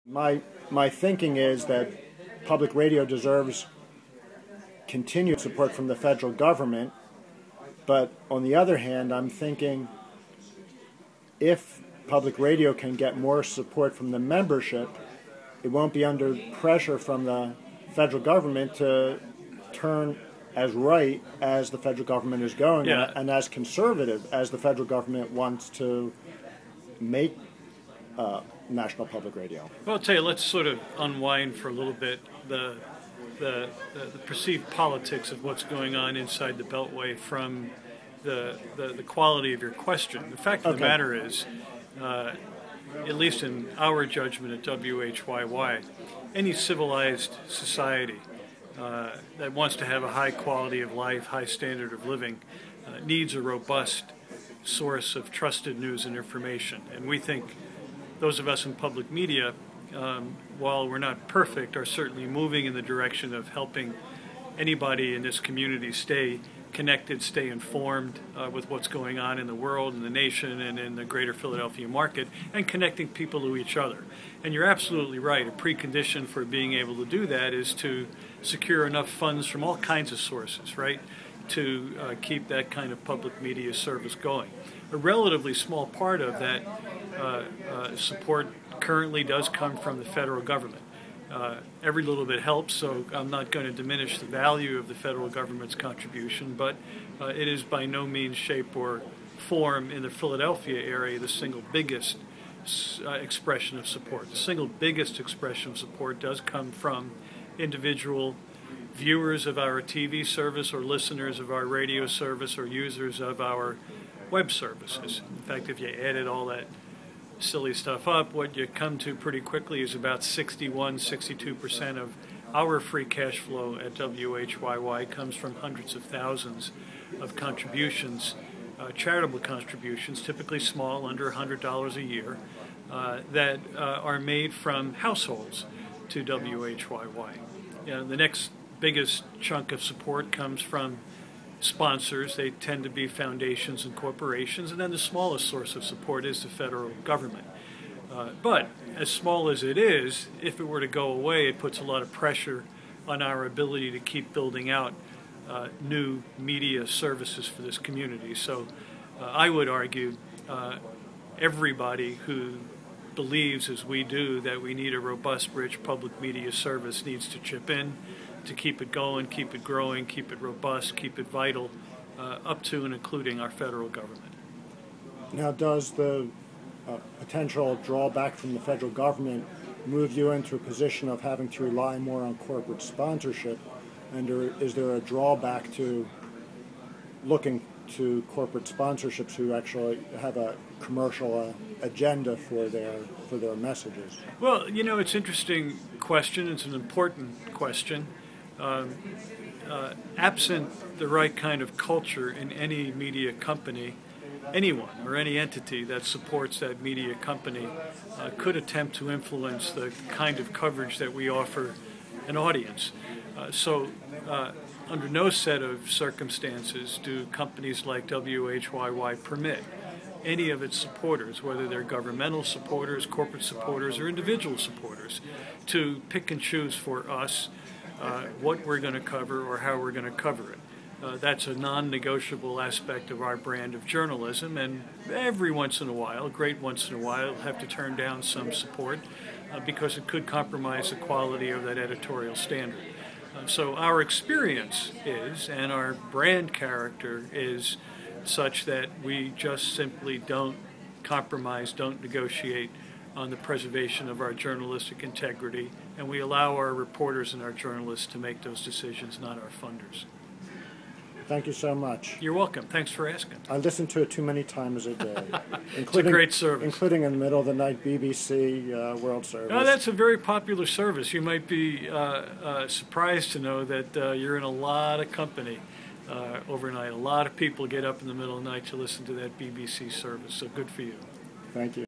My thinking is that public radio deserves continued support from the federal government, but on the other hand, I'm thinking if public radio can get more support from the membership, it won't be under pressure from the federal government to turn as right as the federal government is going, and as conservative as the federal government wants to make national public radio. Well, I'll tell you, let's sort of unwind for a little bit the perceived politics of what's going on inside the Beltway from the quality of your question. The fact of the matter is, at least in our judgment at WHYY, any civilized society that wants to have a high quality of life, high standard of living, needs a robust source of trusted news and information. And we think those of us in public media, while we're not perfect, are certainly moving in the direction of helping anybody in this community stay connected, stay informed with what's going on in the world, in the nation, and in the greater Philadelphia market, and connecting people to each other. And you're absolutely right. A precondition for being able to do that is to secure enough funds from all kinds of sources, right, to keep that kind of public media service going. A relatively small part of that support currently does come from the federal government. Every little bit helps, so I'm not going to diminish the value of the federal government's contribution, but it is by no means, shape, or form in the Philadelphia area the single biggest expression of support. The single biggest expression of support does come from individual viewers of our TV service or listeners of our radio service or users of our web services. In fact, if you added all that silly stuff up, what you come to pretty quickly is about 62% of our free cash flow at WHYY comes from hundreds of thousands of contributions, charitable contributions, typically small, under $100 a year, that are made from households to WHYY. The next biggest chunk of support comes from sponsors. They tend to be foundations and corporations, and then the smallest source of support is the federal government. But as small as it is, if it were to go away, it puts a lot of pressure on our ability to keep building out new media services for this community. So I would argue everybody who believes, as we do, that we need a robust, rich public media service needs to chip in to keep it going, keep it growing, keep it robust, keep it vital, up to and including our federal government. Now, does the potential drawback from the federal government move you into a position of having to rely more on corporate sponsorship, and is there a drawback to looking to corporate sponsorships who actually have a commercial agenda for their messages? Well, it's an interesting question. It's an important question. Absent the right kind of culture in any media company, anyone or any entity that supports that media company could attempt to influence the kind of coverage that we offer an audience. So under no set of circumstances do companies like WHYY permit any of its supporters, whether they're governmental supporters, corporate supporters, or individual supporters, to pick and choose for us what we're going to cover or how we're going to cover it. That's a non-negotiable aspect of our brand of journalism, and every once in a while, great once in a while, have to turn down some support because it could compromise the quality of that editorial standard. So our experience is, and our brand character is, such that we just simply don't compromise, don't negotiate on the preservation of our journalistic integrity, and we allow our reporters and our journalists to make those decisions, not our funders. Thank you so much. You're welcome. Thanks for asking. I listen to it too many times a day. It's a great service. Including in the middle of the night BBC World Service. Oh, that's a very popular service. You might be surprised to know that you're in a lot of company overnight. A lot of people get up in the middle of the night to listen to that BBC service, so good for you. Thank you.